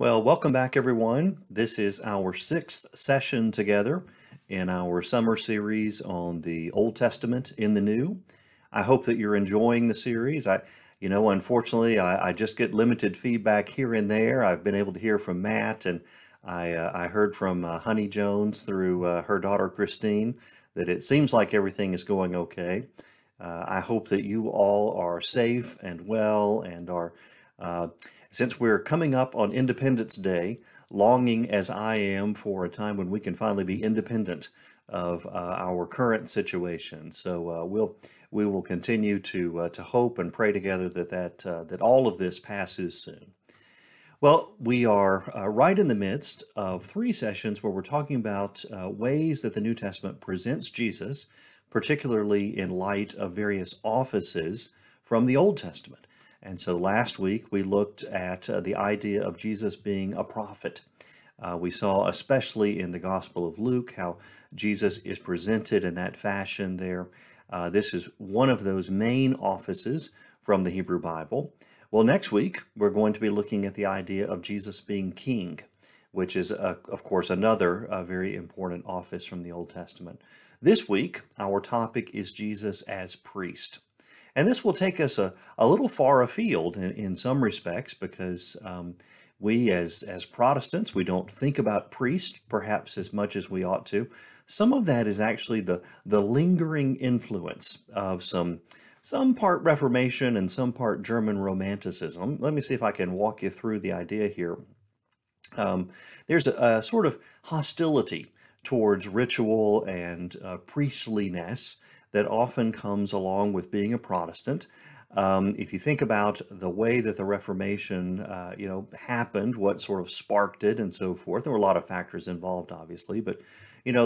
Well, welcome back, everyone. This is our sixth session together in our summer series on the Old Testament in the New. I hope that you're enjoying the series. Unfortunately, I just get limited feedback here and there. I've been able to hear from Matt, and I heard from Honey Jones through her daughter Christine that it seems like everything is going okay. I hope that you all are safe and well and are. Uh, since we're coming up on Independence Day, longing as I am for a time when we can finally be independent of our current situation. So we will continue to hope and pray together that all of this passes soon. Well, we are right in the midst of three sessions where we're talking about ways that the New Testament presents Jesus, particularly in light of various offices from the Old Testament. And so last week we looked at the idea of Jesus being a prophet. We saw, especially in the Gospel of Luke, how Jesus is presented in that fashion there. This is one of those main offices from the Hebrew Bible. Well, next week we're going to be looking at the idea of Jesus being king, which is, of course, another very important office from the Old Testament. This week, our topic is Jesus as priest. And this will take us a little far afield in some respects because we as Protestants, we don't think about priests perhaps as much as we ought to. Some of that is actually the lingering influence of some part Reformation and some part German Romanticism. Let me see if I can walk you through the idea here. There's a sort of hostility towards ritual and priestliness that often comes along with being a Protestant. If you think about the way that the Reformation, happened, what sort of sparked it and so forth, there were a lot of factors involved, obviously, but,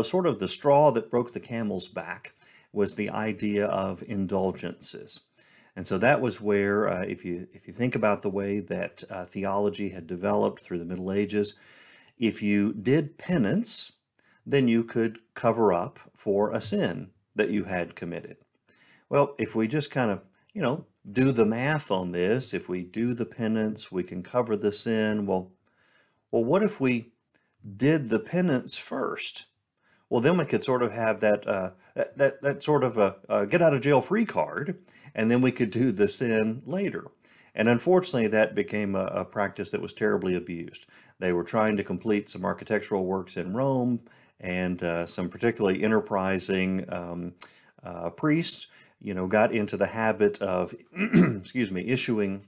sort of the straw that broke the camel's back was the idea of indulgences. And so that was where, if you think about the way that theology had developed through the Middle Ages, if you did penance, then you could cover up for a sin that you had committed. Well, if we just kind of, do the math on this, if we do the penance, we can cover the sin. Well, what if we did the penance first? Well, then we could sort of have that sort of a get out of jail free card, and then we could do the sin later. And unfortunately, that became a practice that was terribly abused. They were trying to complete some architectural works in Rome, and some particularly enterprising priests, got into the habit of, issuing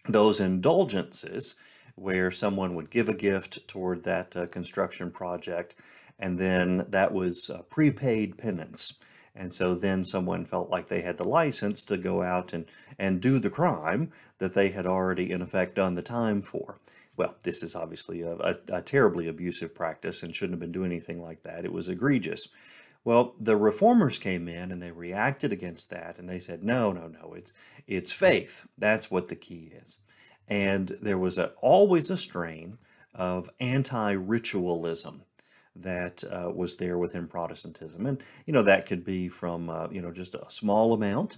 those indulgences where someone would give a gift toward that construction project, and then that was prepaid penance. And so then someone felt like they had the license to go out and do the crime that they had already, in effect, done the time for. Well, this is obviously a terribly abusive practice and shouldn't have been doing anything like that. It was egregious. Well, the reformers came in and they reacted against that, and they said, no, it's faith. That's what the key is. And there was always a strain of anti-ritualism that was there within Protestantism. And, that could be from, just a small amount.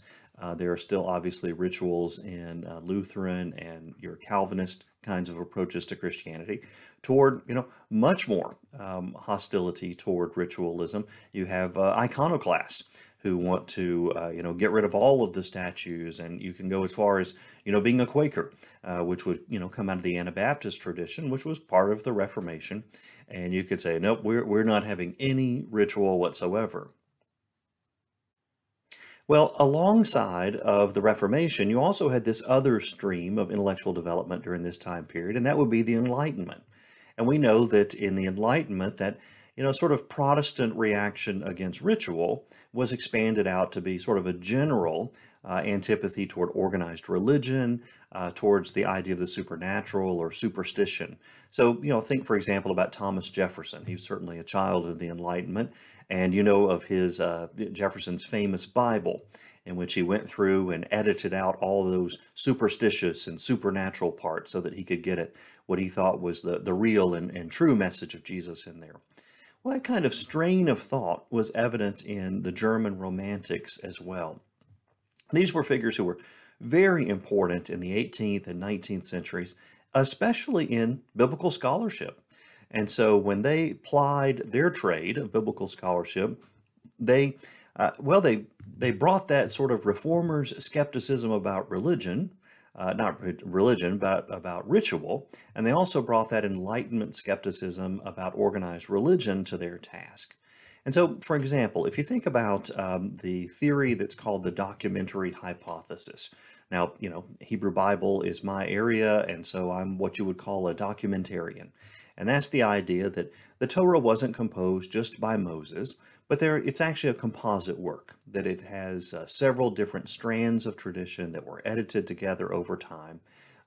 There are still obviously rituals in Lutheran and your Calvinist kinds of approaches to Christianity toward, much more hostility toward ritualism. You have iconoclasts who want to, get rid of all of the statues, and you can go as far as, being a Quaker, which would, come out of the Anabaptist tradition, which was part of the Reformation, and you could say, nope, we're not having any ritual whatsoever. Well, alongside of the Reformation, you also had this other stream of intellectual development during this time period, and that would be the Enlightenment. And we know that in the Enlightenment, that sort of Protestant reaction against ritual was expanded out to be sort of a general antipathy toward organized religion, towards the idea of the supernatural or superstition. So, think, for example, about Thomas Jefferson. He's certainly a child of the Enlightenment, and of his Jefferson's famous Bible, in which he went through and edited out all those superstitious and supernatural parts so that he could get at what he thought was the real and true message of Jesus in there. Well, that kind of strain of thought was evident in the German Romantics as well. These were figures who were very important in the 18th and 19th centuries, especially in biblical scholarship. And so when they plied their trade of biblical scholarship, they they brought that sort of reformers' skepticism about religion, not religion, but about ritual, and they also brought that Enlightenment skepticism about organized religion to their task. And so, for example, if you think about the theory that's called the documentary hypothesis. Now, Hebrew Bible is my area, and so I'm what you would call a documentarian. And that's the idea that the Torah wasn't composed just by Moses, but it's actually a composite work, that it has several different strands of tradition that were edited together over time.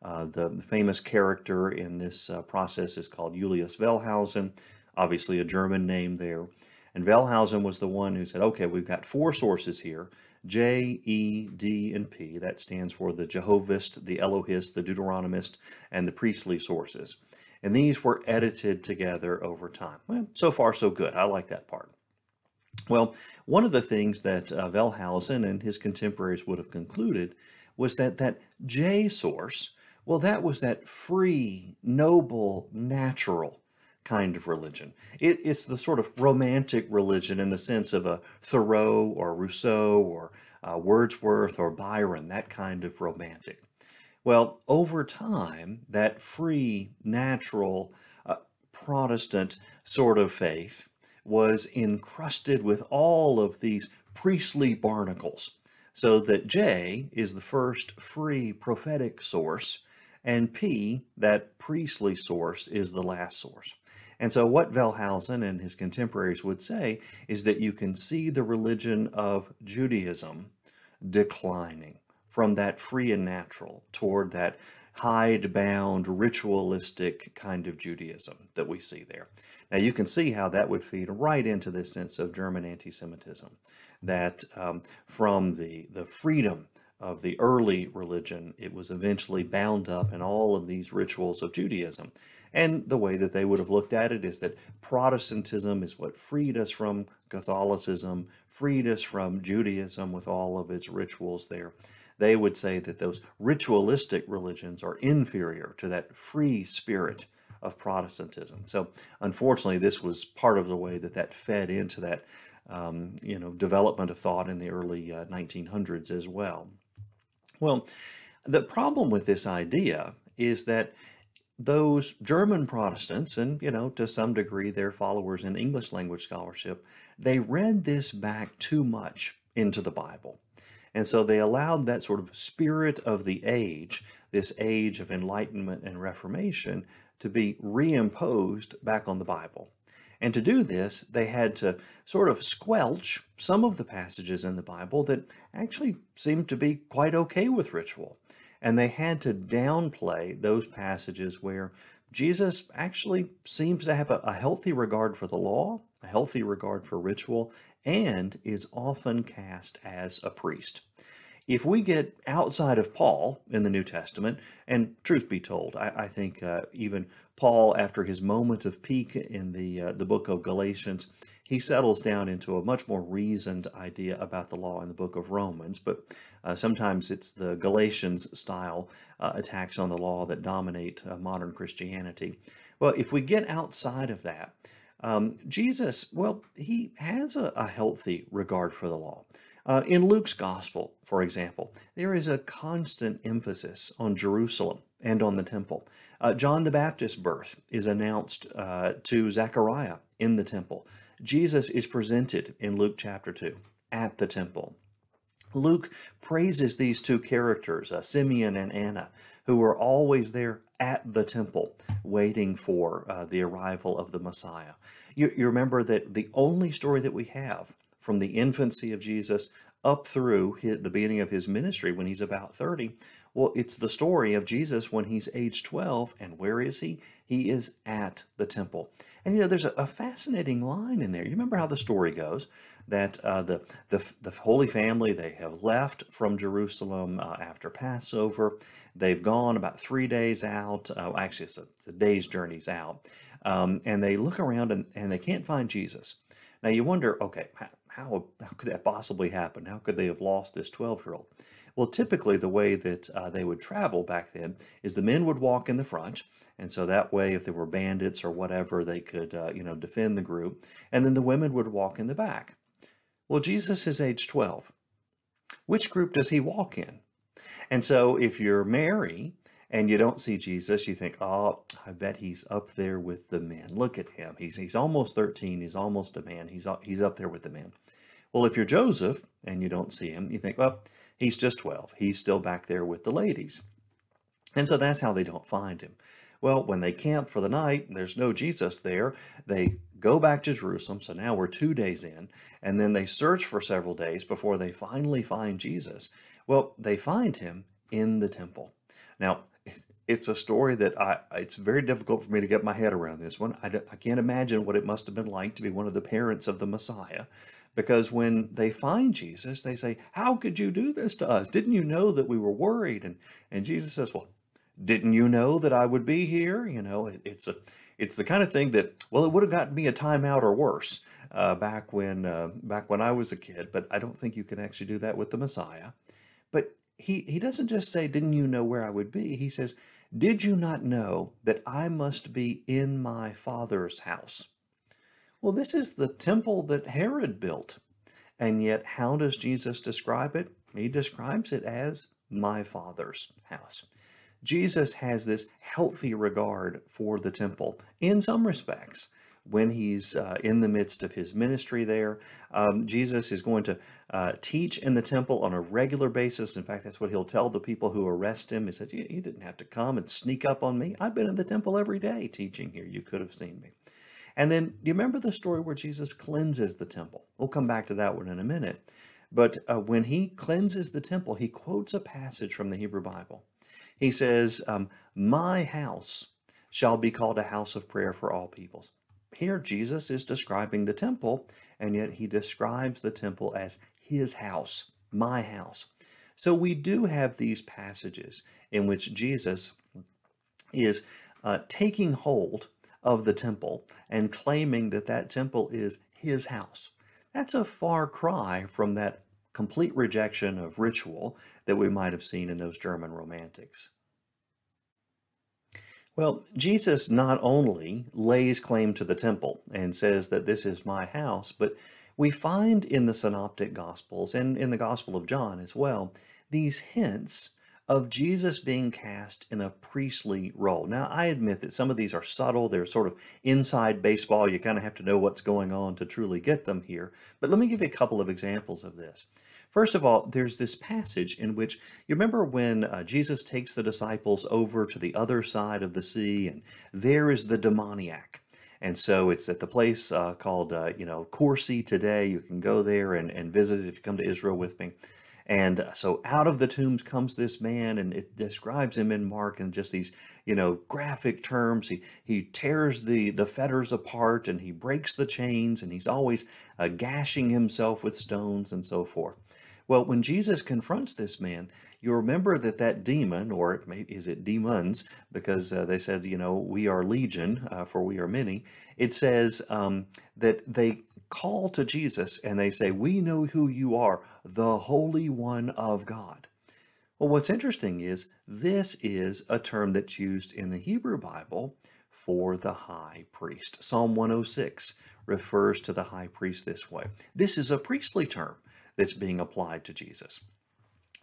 The famous character in this process is called Julius Wellhausen, obviously a German name there. And Wellhausen was the one who said, okay, we've got four sources here, J, E, D, and P. That stands for the Jehovist, the Elohist, the Deuteronomist, and the priestly sources. And these were edited together over time. Well, so far so good. I like that part. Well, one of the things that Wellhausen and his contemporaries would have concluded was that J source, well, that was that free, noble, natural kind of religion. It's the sort of romantic religion in the sense of a Thoreau or Rousseau or Wordsworth or Byron, that kind of romantic. Well, over time, that free, natural, Protestant sort of faith was encrusted with all of these priestly barnacles, so that J is the first free prophetic source, and P, that priestly source, is the last source. And so what Wellhausen and his contemporaries would say is that you can see the religion of Judaism declining from that free and natural toward that hidebound, ritualistic kind of Judaism that we see there. Now you can see how that would feed right into this sense of German anti-Semitism, that from the freedom of the early religion, it was eventually bound up in all of these rituals of Judaism. And the way that they would have looked at it is that Protestantism is what freed us from Catholicism, freed us from Judaism with all of its rituals there. They would say that those ritualistic religions are inferior to that free spirit of Protestantism. So unfortunately, this was part of the way that fed into that development of thought in the early 1900s as well. Well, the problem with this idea is that those German Protestants, and to some degree their followers in English language scholarship, they read this back too much into the Bible. And so they allowed that sort of spirit of the age, this age of Enlightenment and Reformation, to be reimposed back on the Bible. And to do this, they had to sort of squelch some of the passages in the Bible that actually seemed to be quite okay with ritual. And they had to downplay those passages where Jesus actually seems to have a healthy regard for the law, a healthy regard for ritual, and is often cast as a priest. If we get outside of Paul in the New Testament, and truth be told, I think even Paul, after his moment of peak in the book of Galatians, he settles down into a much more reasoned idea about the law in the book of Romans. But sometimes it's the Galatians style attacks on the law that dominate modern Christianity. Well, if we get outside of that, Jesus, well, he has a healthy regard for the law. In Luke's gospel, for example, there is a constant emphasis on Jerusalem and on the temple. John the Baptist's birth is announced to Zechariah in the temple. Jesus is presented in Luke chapter 2 at the temple. Luke praises these two characters, Simeon and Anna, who were always there at the temple waiting for the arrival of the Messiah. You remember that the only story that we have from the infancy of Jesus up through the beginning of his ministry when he's about 30, well, it's the story of Jesus when he's age 12, and where is he? He is at the temple. And there's a fascinating line in there. You remember how the story goes, that the Holy Family, they have left from Jerusalem after Passover. They've gone about 3 days out. Actually, it's a day's journeys out. And they look around and they can't find Jesus. Now you wonder, okay, how could that possibly happen? How could they have lost this 12-year-old? Well, typically the way that they would travel back then is the men would walk in the front, and so that way, if there were bandits or whatever, they could, defend the group, and then the women would walk in the back. Well, Jesus is age 12. Which group does he walk in? And so if you're Mary and you don't see Jesus, you think, oh, I bet he's up there with the men. Look at him. He's almost 13. He's almost a man. He's up there with the men. Well, if you're Joseph and you don't see him, you think, well, he's just 12. He's still back there with the ladies. And so that's how they don't find him. Well, when they camp for the night, there's no Jesus there. They go back to Jerusalem. So now we're 2 days in, and then they search for several days before they finally find Jesus. Well, they find him in the temple. Now, it's a story that it's very difficult for me to get my head around this one. I can't imagine what it must have been like to be one of the parents of the Messiah, because when they find Jesus, they say, how could you do this to us? Didn't you know that we were worried? And Jesus says, well, didn't you know that I would be here? It's the kind of thing that, well, it would have gotten me a timeout or worse back when I was a kid, but I don't think you can actually do that with the Messiah. But he doesn't just say, didn't you know where I would be? He says, did you not know that I must be in my Father's house? Well, this is the temple that Herod built. And yet, how does Jesus describe it? He describes it as my Father's house. Jesus has this healthy regard for the temple in some respects. When he's in the midst of his ministry there, Jesus is going to teach in the temple on a regular basis. In fact, that's what he'll tell the people who arrest him. He said, you didn't have to come and sneak up on me. I've been in the temple every day teaching here. You could have seen me. And then, do you remember the story where Jesus cleanses the temple? We'll come back to that one in a minute. But when he cleanses the temple, he quotes a passage from the Hebrew Bible. He says, my house shall be called a house of prayer for all peoples. Here, Jesus is describing the temple, and yet he describes the temple as his house, my house. So we do have these passages in which Jesus is taking hold of the temple and claiming that that temple is his house. That's a far cry from that complete rejection of ritual that we might have seen in those German romantics. Well, Jesus not only lays claim to the temple and says that this is my house, but we find in the Synoptic Gospels and in the Gospel of John as well, these hints of Jesus being cast in a priestly role. Now, I admit that some of these are subtle. They're sort of inside baseball. You kind of have to know what's going on to truly get them here. But let me give you a couple of examples of this. First of all, there's this passage in which, you remember when Jesus takes the disciples over to the other side of the sea, and there is the demoniac. And so it's at the place called, Corsi today. You can go there and visit it if you come to Israel with me. And so out of the tombs comes this man, and it describes him in Mark in just these, graphic terms. He tears the fetters apart, and he breaks the chains, and he's always gashing himself with stones and so forth. Well, when Jesus confronts this man, you remember that demon, or is it demons, because they said, we are legion, for we are many. It says that they call to Jesus and they say, we know who you are, the Holy One of God. Well, what's interesting is this is a term that's used in the Hebrew Bible for the high priest. Psalm 106 refers to the high priest this way. This is a priestly term that's being applied to Jesus.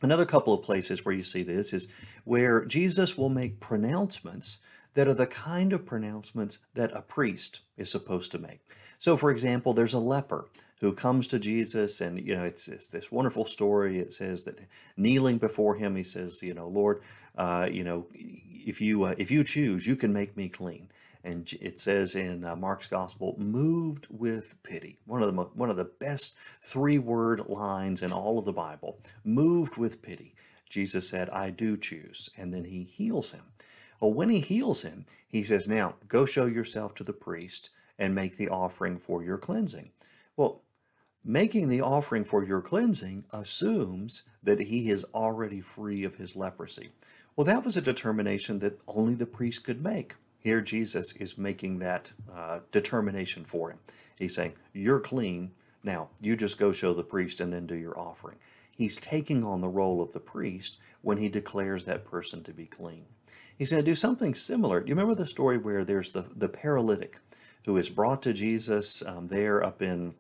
Another couple of places where you see this is where Jesus will make pronouncements that are the kind of pronouncements that a priest is supposed to make. So, for example, there's a leper who comes to Jesus, and it's this wonderful story. It says that kneeling before him, he says, Lord, if you choose, you can make me clean. And it says in Mark's Gospel, moved with pity. One of the best 3-word lines in all of the Bible. Moved with pity. Jesus said, I do choose. And then he heals him. Well, when he heals him, he says, now go show yourself to the priest and make the offering for your cleansing. Well, making the offering for your cleansing assumes that he is already free of his leprosy. Well, that was a determination that only the priest could make. Here Jesus is making that determination for him. He's saying, you're clean. Now, you just go show the priest and then do your offering. He's taking on the role of the priest when he declares that person to be clean. He's going to do something similar. Do you remember the story where there's the paralytic who is brought to Jesus there up in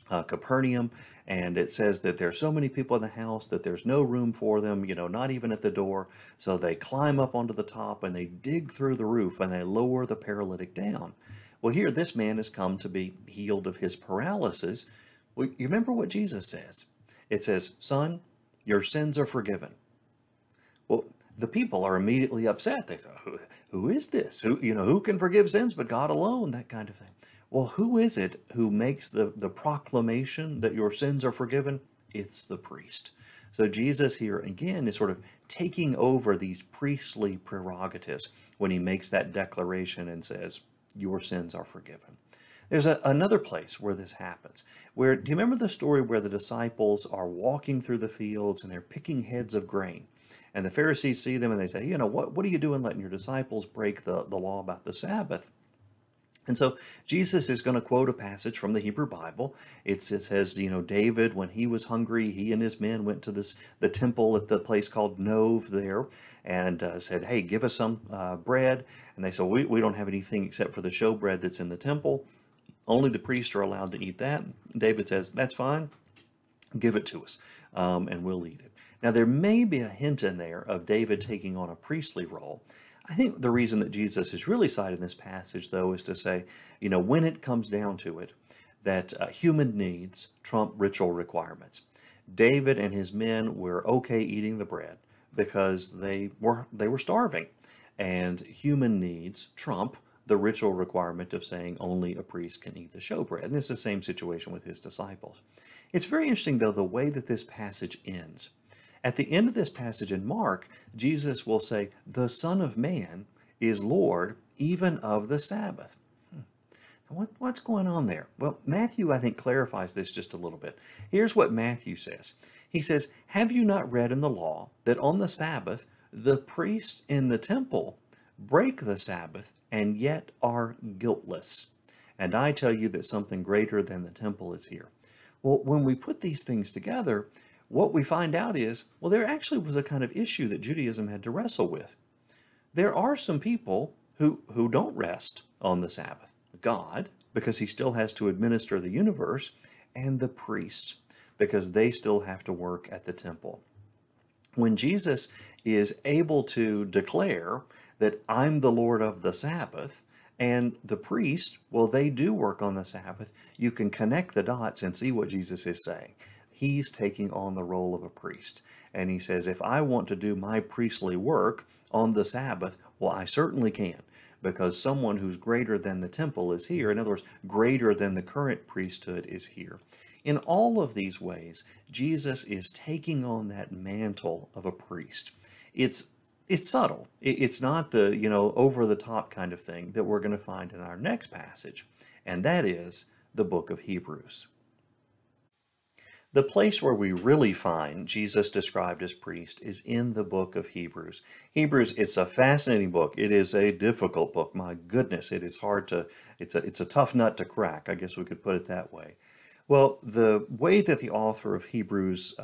Capernaum, and it says that there's so many people in the house that there's no room for them, not even at the door. So they climb up onto the top and they dig through the roof and they lower the paralytic down. Well, here this man has come to be healed of his paralysis. Well, you remember what Jesus says? It says, "Son, your sins are forgiven." Well, the people are immediately upset. They say, who is this? Who can forgive sins but God alone? That kind of thing. Well, who is it who makes the proclamation that your sins are forgiven? It's the priest. So Jesus here again is sort of taking over these priestly prerogatives when he makes that declaration and says, your sins are forgiven. There's another place where this happens. Do you remember the story where the disciples are walking through the fields and they're picking heads of grain? And the Pharisees see them and they say, what are you doing letting your disciples break the law about the Sabbath? And so Jesus is going to quote a passage from the Hebrew Bible. It says, David, when he was hungry, he and his men went to the temple at the place called Nov there and said, hey, give us some bread. And they said, we don't have anything except for the showbread that's in the temple. Only the priests are allowed to eat that. David says, that's fine. Give it to us, and we'll eat it. Now, there may be a hint in there of David taking on a priestly role. I think the reason that Jesus is really cited in this passage, though, is to say, when it comes down to it, that human needs trump ritual requirements. David and his men were okay eating the bread because they were starving, and human needs trump the ritual requirement of saying only a priest can eat the showbread. And it's the same situation with his disciples. It's very interesting, though, the way that this passage ends. At the end of this passage in Mark, Jesus will say, the Son of Man is Lord even of the Sabbath. What's going on there? Well, Matthew, I think, clarifies this just a little bit. Here's what Matthew says. He says, have you not read in the law that on the Sabbath, the priests in the temple break the Sabbath and yet are guiltless? And I tell you that something greater than the temple is here. Well, when we put these things together, what we find out is, well, there actually was a kind of issue that Judaism had to wrestle with. There are some people who don't rest on the Sabbath. God, because he still has to administer the universe, and the priests, because they still have to work at the temple. When Jesus is able to declare that I'm the Lord of the Sabbath, and the priest, well, they do work on the Sabbath, you can connect the dots and see what Jesus is saying. He's taking on the role of a priest. And he says, if I want to do my priestly work on the Sabbath, well, I certainly can, because someone who's greater than the temple is here. In other words, greater than the current priesthood is here. In all of these ways, Jesus is taking on that mantle of a priest. It's subtle. It's not the, over-the-top kind of thing that we're going to find in our next passage, and that is the book of Hebrews. The place where we really find Jesus described as priest is in the book of Hebrews. Hebrews, it's a fascinating book. It is a difficult book. My goodness, it is hard to, it's a tough nut to crack. I guess we could put it that way. Well, the way that the author of Hebrews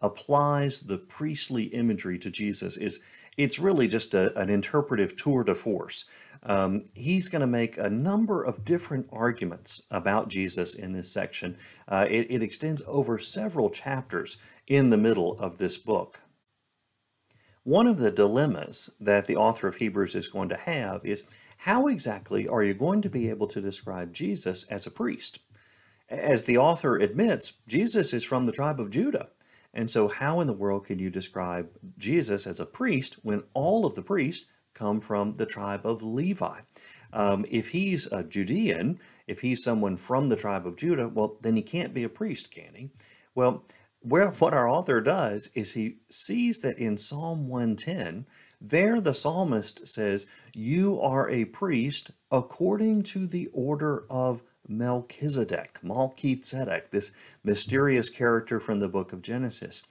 applies the priestly imagery to Jesus is, it's really just an interpretive tour de force. He's going to make a number of different arguments about Jesus in this section. It extends over several chapters in the middle of this book. One of the dilemmas that the author of Hebrews is going to have is, how exactly are you going to be able to describe Jesus as a priest? As the author admits, Jesus is from the tribe of Judah. And so how in the world can you describe Jesus as a priest when all of the priests come from the tribe of Levi? If he's a Judean, if he's someone from the tribe of Judah, well, then he can't be a priest, can he? Well, what our author does is he sees that in Psalm 110, there the psalmist says, you are a priest according to the order of Melchizedek, this mysterious character from the book of Genesis.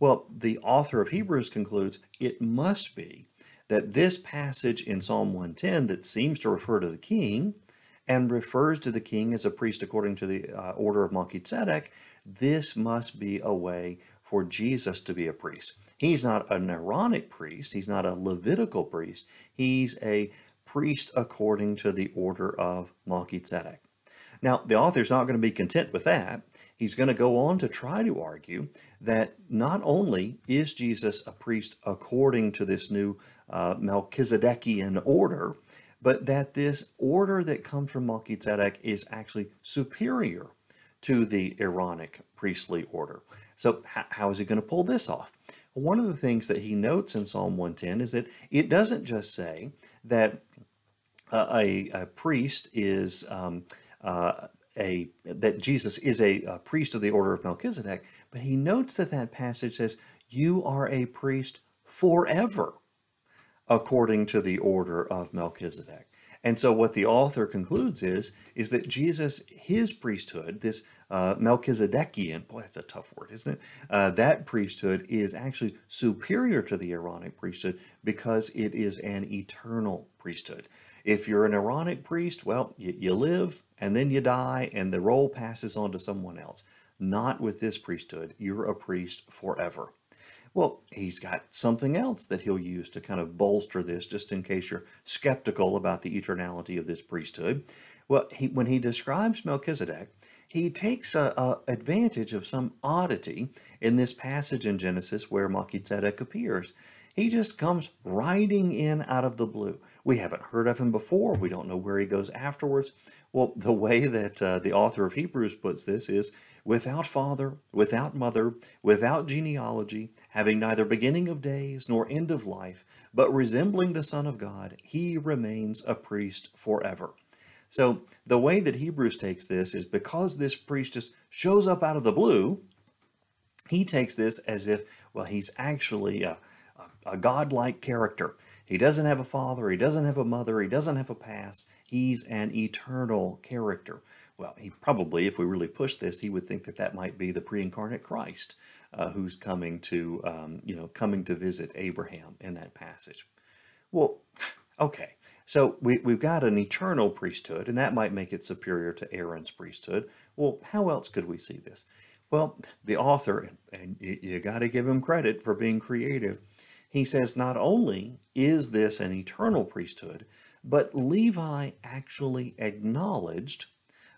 Well, the author of Hebrews concludes it must be that this passage in Psalm 110 that seems to refer to the king and refers to the king as a priest according to the order of Melchizedek, this must be a way for Jesus to be a priest. He's not an Aaronic priest. He's not a Levitical priest. He's a priest according to the order of Melchizedek. Now, the author's not going to be content with that. He's going to go on to try to argue that not only is Jesus a priest according to this new Melchizedekian order, but that this order that comes from Melchizedek is actually superior to the Aaronic priestly order. So how is he going to pull this off? One of the things that he notes in Psalm 110 is that it doesn't just say that a priest is that Jesus is a priest of the order of Melchizedek, but he notes that that passage says, "You are a priest forever, according to the order of Melchizedek." And so what the author concludes is that Jesus, his priesthood, this Melchizedekian, boy, that's a tough word, isn't it? That priesthood is actually superior to the Aaronic priesthood because it is an eternal priesthood. If you're an Aaronic priest, well, you live and then you die and the role passes on to someone else. Not with this priesthood. You're a priest forever. Well, he's got something else that he'll use to kind of bolster this, just in case you're skeptical about the eternality of this priesthood. Well, when he describes Melchizedek, he takes advantage of some oddity in this passage in Genesis where Melchizedek appears. He just comes riding in out of the blue. We haven't heard of him before. We don't know where he goes afterwards. Well, the way that the author of Hebrews puts this is, without father, without mother, without genealogy, having neither beginning of days nor end of life, but resembling the Son of God, he remains a priest forever. So the way that Hebrews takes this is because this priest just shows up out of the blue, he takes this as if, well, he's actually a godlike character. He doesn't have a father, he doesn't have a mother, he doesn't have a past. He's an eternal character. Well, he probably, if we really push this, he would think that that might be the pre-incarnate Christ who's coming to, coming to visit Abraham in that passage. Well, okay, so we've got an eternal priesthood, and that might make it superior to Aaron's priesthood. Well, how else could we see this? Well, the author, and you got to give him credit for being creative, he says not only is this an eternal priesthood, but Levi actually acknowledged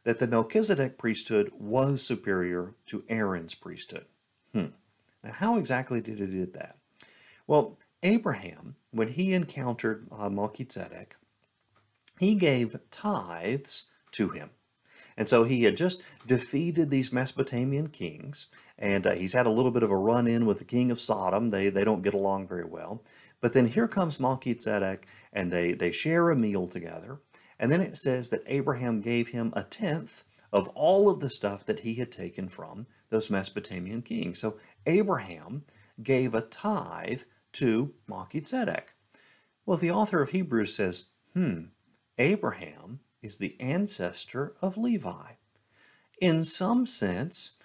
that the Melchizedek priesthood was superior to Aaron's priesthood. Now, how exactly did it do that? Well, Abraham, when he encountered Melchizedek, he gave tithes to him. And so he had just defeated these Mesopotamian kings, and he's had a little bit of a run-in with the king of Sodom. They don't get along very well. But then here comes Melchizedek, and they share a meal together. And then it says that Abraham gave him a tenth of all of the stuff that he had taken from those Mesopotamian kings. So Abraham gave a tithe to Melchizedek. Well, the author of Hebrews says, Abraham is the ancestor of Levi. In some sense,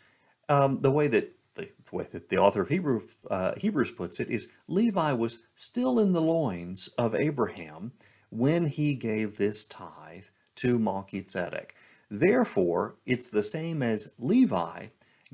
the way that the author of Hebrews puts it is Levi was still in the loins of Abraham when he gave this tithe to Melchizedek. Therefore, it's the same as Levi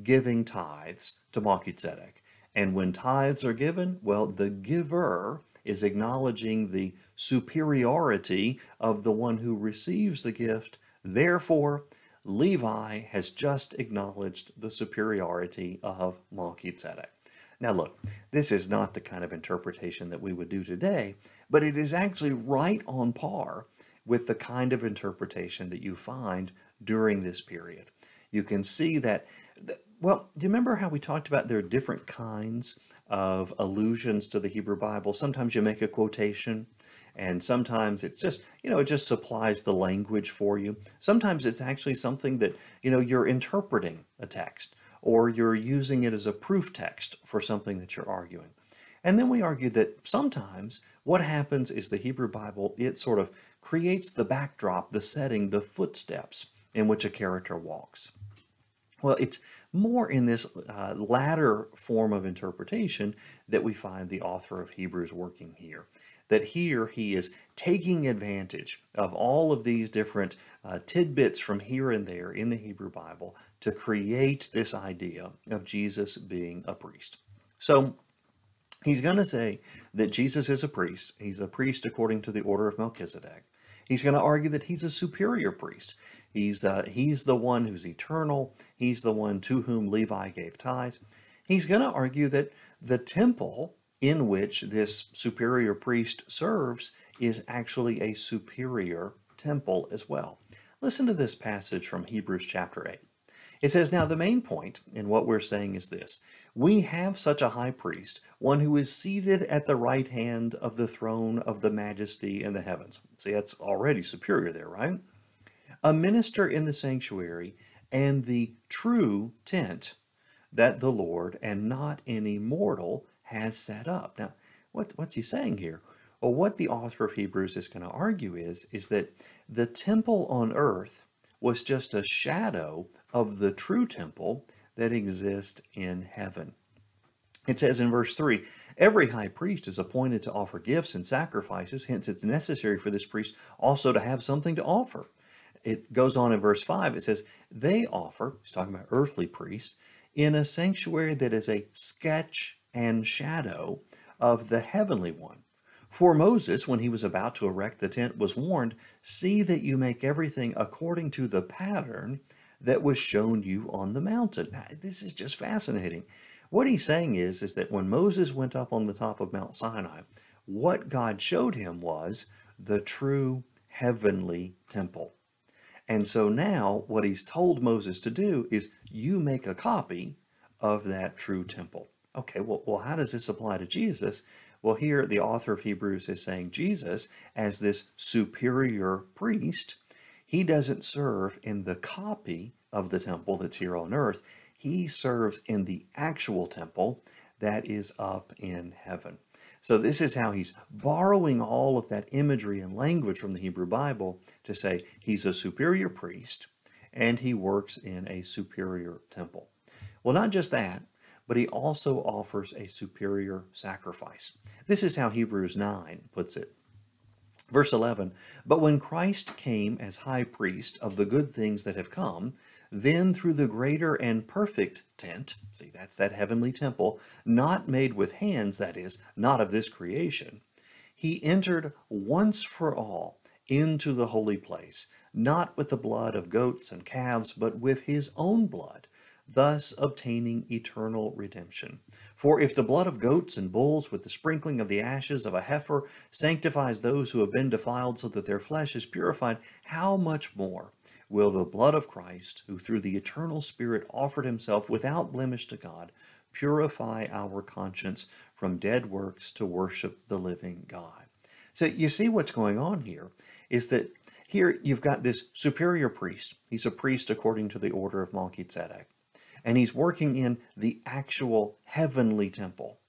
giving tithes to Melchizedek. And when tithes are given, well, the giver is acknowledging the superiority of the one who receives the gift. Therefore, Levi has just acknowledged the superiority of Melchizedek. Now look, this is not the kind of interpretation that we would do today, but it is actually right on par with the kind of interpretation that you find during this period. You can see that, well, do you remember how we talked about there are different kinds of allusions to the Hebrew Bible? Sometimes you make a quotation, and sometimes it's just, it just supplies the language for you. Sometimes it's actually something that, you're interpreting a text, or you're using it as a proof text for something that you're arguing. And then we argue that sometimes what happens is the Hebrew Bible, it sort of creates the backdrop, the setting, the footsteps in which a character walks. Well, it's more in this latter form of interpretation that we find the author of Hebrews working here. That here he is taking advantage of all of these different tidbits from here and there in the Hebrew Bible to create this idea of Jesus being a priest. So he's going to say that Jesus is a priest. He's a priest according to the order of Melchizedek. He's going to argue that he's a superior priest. He's the one who's eternal. He's the one to whom Levi gave tithes. He's going to argue that the temple in which this superior priest serves is actually a superior temple as well. Listen to this passage from Hebrews chapter 8. It says, "Now the main point in what we're saying is this: we have such a high priest, one who is seated at the right hand of the throne of the majesty in the heavens." See, that's already superior there, right? "A minister in the sanctuary and the true tent that the Lord and not any mortal has set up." Now, what's he saying here? Well, what the author of Hebrews is going to argue is that the temple on earth was just a shadow of the true temple that exists in heaven. It says in verse 3, "Every high priest is appointed to offer gifts and sacrifices, hence it's necessary for this priest also to have something to offer." It goes on in verse 5, it says, "They offer," he's talking about earthly priests, "in a sanctuary that is a sketch and shadow of the heavenly one. For Moses, when he was about to erect the tent, was warned, 'See that you make everything according to the pattern that was shown you on the mountain.'" Now, this is just fascinating. What he's saying is that when Moses went up on the top of Mount Sinai, what God showed him was the true heavenly temple. And so now what he's told Moses to do is you make a copy of that true temple. Okay, well, how does this apply to Jesus? Well, here the author of Hebrews is saying Jesus, as this superior priest, he doesn't serve in the copy of the temple that's here on earth. He serves in the actual temple that is up in heaven. So this is how he's borrowing all of that imagery and language from the Hebrew Bible to say he's a superior priest and he works in a superior temple. Well, not just that, but he also offers a superior sacrifice. This is how Hebrews 9 puts it. Verse 11, "But when Christ came as high priest of the good things that have come, then through the greater and perfect tent," see, that's that heavenly temple, "not made with hands, that is, not of this creation, he entered once for all into the holy place, not with the blood of goats and calves, but with his own blood, thus obtaining eternal redemption. For if the blood of goats and bulls with the sprinkling of the ashes of a heifer sanctifies those who have been defiled so that their flesh is purified, how much more will the blood of Christ, who through the eternal Spirit offered himself without blemish to God, purify our conscience from dead works to worship the living God?" So you see what's going on here is that here you've got this superior priest. He's a priest according to the order of Melchizedek. And he's working in the actual heavenly temple.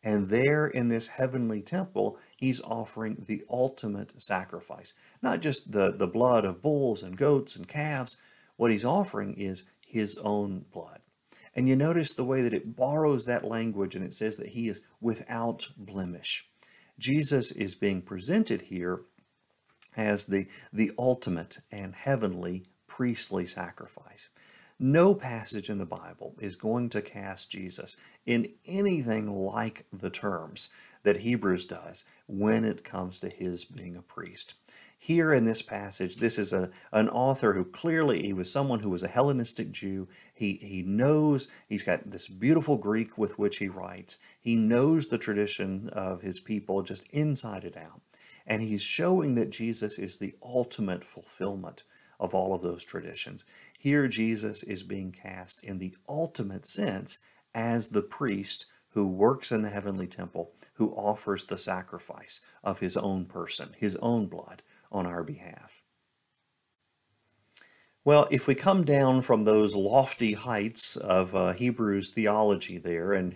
And there in this heavenly temple, he's offering the ultimate sacrifice. Not just the blood of bulls and goats and calves. What he's offering is his own blood. And you notice the way that it borrows that language and it says that he is without blemish. Jesus is being presented here as the ultimate and heavenly priestly sacrifice. No passage in the Bible is going to cast Jesus in anything like the terms that Hebrews does when it comes to his being a priest. Here in this passage, this is an author who clearly, he was someone who was a Hellenistic Jew. He knows, he's got this beautiful Greek with which he writes. He knows the tradition of his people just inside and out. And he's showing that Jesus is the ultimate fulfillment of all of those traditions. Here Jesus is being cast in the ultimate sense as the priest who works in the heavenly temple, who offers the sacrifice of his own person, his own blood on our behalf. Well, if we come down from those lofty heights of Hebrews theology there, and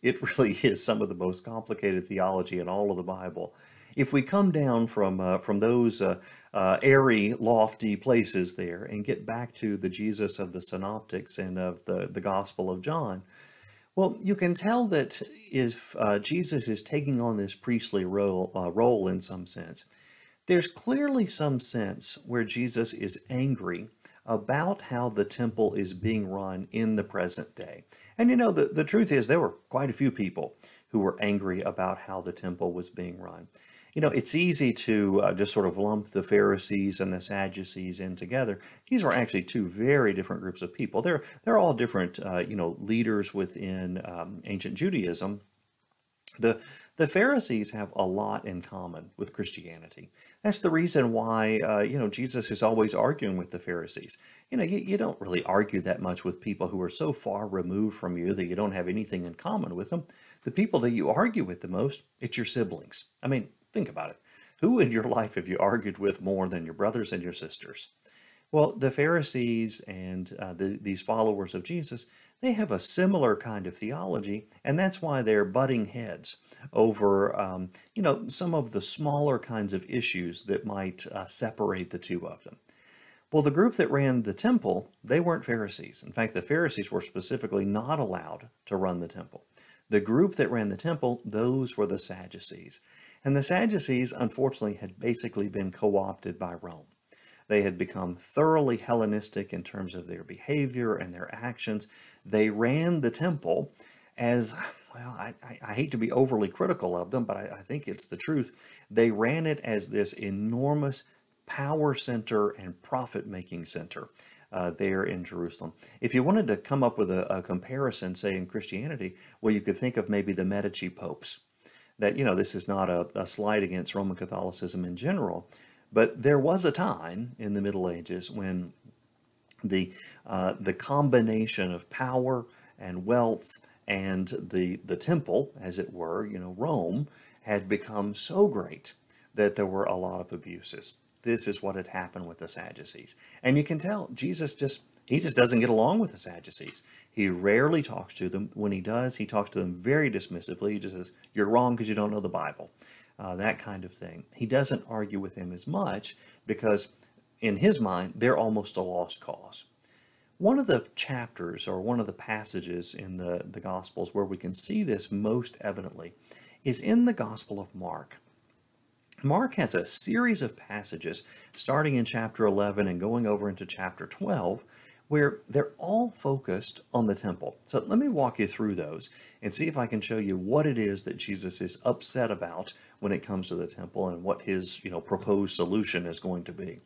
it really is some of the most complicated theology in all of the Bible. If we come down from those airy, lofty places there and get back to the Jesus of the Synoptics and of the Gospel of John, well, you can tell that if Jesus is taking on this priestly role in some sense, there's clearly some sense where Jesus is angry about how the temple is being run in the present day. And the truth is, there were quite a few people who were angry about how the temple was being run. It's easy to just sort of lump the Pharisees and the Sadducees in together. These were actually two very different groups of people. They're all different, leaders within ancient Judaism. The Pharisees have a lot in common with Christianity. That's the reason why, Jesus is always arguing with the Pharisees. You don't really argue that much with people who are so far removed from you that you don't have anything in common with them. The people that you argue with the most, it's your siblings. I mean, think about it. Who in your life have you argued with more than your brothers and your sisters? Well, the Pharisees and these followers of Jesus, they have a similar kind of theology, and that's why they're butting heads over, some of the smaller kinds of issues that might separate the two of them. Well, the group that ran the temple, they weren't Pharisees. In fact, the Pharisees were specifically not allowed to run the temple. The group that ran the temple, those were the Sadducees. And the Sadducees, unfortunately, had basically been co-opted by Rome. They had become thoroughly Hellenistic in terms of their behavior and their actions. They ran the temple as, well, I hate to be overly critical of them, but I think it's the truth. They ran it as this enormous power center and profit-making center there in Jerusalem. If you wanted to come up with a comparison, say, in Christianity, well, you could think of maybe the Medici popes. That, this is not a slight against Roman Catholicism in general, but there was a time in the Middle Ages when the combination of power and wealth and the temple, as it were, Rome, had become so great that there were a lot of abuses. This is what had happened with the Sadducees. And you can tell Jesus he just doesn't get along with the Sadducees. He rarely talks to them. When he does, he talks to them very dismissively. He just says, "You're wrong because you don't know the Bible." That kind of thing. He doesn't argue with them as much because in his mind, they're almost a lost cause. One of the chapters or one of the passages in the Gospels where we can see this most evidently is in the Gospel of Mark. Mark has a series of passages starting in chapter 11 and going over into chapter 12 where they're all focused on the temple. So let me walk you through those and see if I can show you what it is that Jesus is upset about when it comes to the temple and what his, proposed solution is going to be.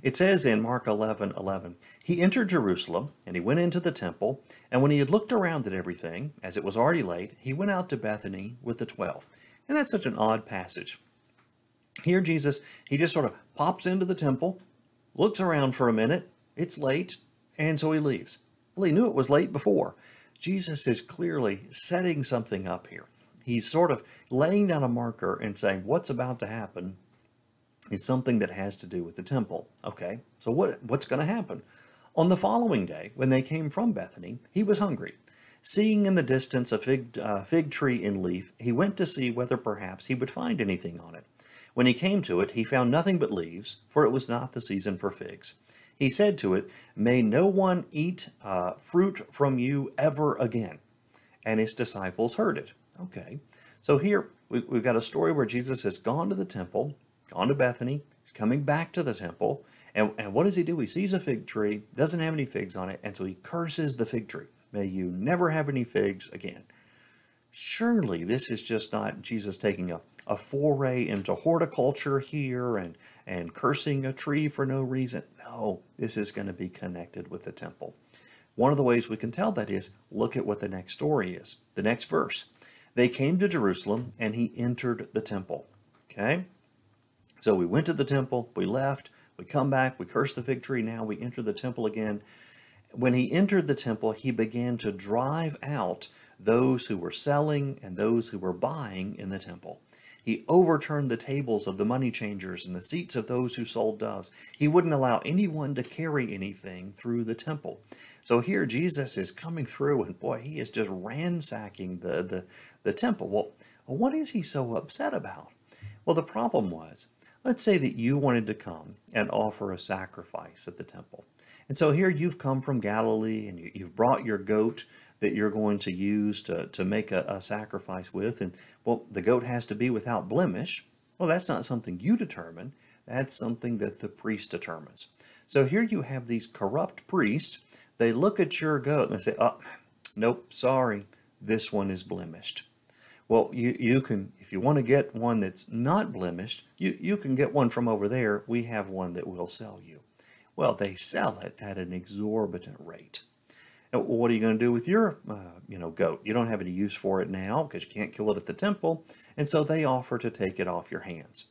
It says in Mark 11:11, he entered Jerusalem and he went into the temple, and when he had looked around at everything, as it was already late, he went out to Bethany with the 12. And that's such an odd passage. Here Jesus, he just sort of pops into the temple, looks around for a minute, it's late, and so he leaves. Well, he knew it was late before. Jesus is clearly setting something up here. He's sort of laying down a marker and saying what's about to happen is something that has to do with the temple. Okay, so what's going to happen? On the following day, when they came from Bethany, he was hungry. Seeing in the distance a fig tree in leaf, he went to see whether perhaps he would find anything on it. When he came to it, he found nothing but leaves, for it was not the season for figs. He said to it, "May no one eat fruit from you ever again." And his disciples heard it. Okay, so here we've got a story where Jesus has gone to the temple, gone to Bethany, he's coming back to the temple, and what does he do? He sees a fig tree, doesn't have any figs on it, and so he curses the fig tree. May you never have any figs again. Surely this is just not Jesus taking a foray into horticulture here and cursing a tree for no reason. No, this is going to be connected with the temple. One of the ways we can tell that is, look at what the next story is. The next verse. They came to Jerusalem and he entered the temple. Okay? So we went to the temple, we left, we come back, we curse the fig tree, now we enter the temple again. When he entered the temple, he began to drive out those who were selling and those who were buying in the temple. He overturned the tables of the money changers and the seats of those who sold doves. He wouldn't allow anyone to carry anything through the temple. So here Jesus is coming through, and boy, he is just ransacking the temple. Well, what is he so upset about? Well, the problem was, let's say that you wanted to come and offer a sacrifice at the temple. And so here you've come from Galilee, and you've brought your goat that you're going to use to make a sacrifice with. And well, the goat has to be without blemish. Well, that's not something you determine. That's something that the priest determines. So here you have these corrupt priests. They look at your goat and they say, oh, nope, sorry, this one is blemished. Well, you can, if you want to get one that's not blemished, you can get one from over there. We have one that we'll sell you. Well, they sell it at an exorbitant rate. Now, what are you going to do with your goat? You don't have any use for it now because you can't kill it at the temple. And so they offer to take it off your hands.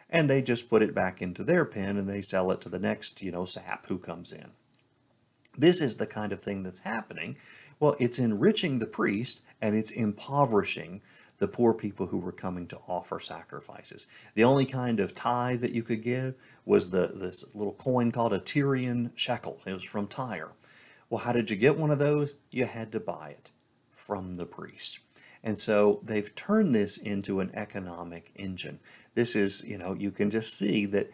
And they just put it back into their pen and they sell it to the next, sap who comes in. This is the kind of thing that's happening. Well, it's enriching the priest and it's impoverishing the poor people who were coming to offer sacrifices. The only kind of tithe that you could give was this little coin called a Tyrian shekel. It was from Tyre. Well, how did you get one of those? You had to buy it from the priest. And so they've turned this into an economic engine. This is, you can just see that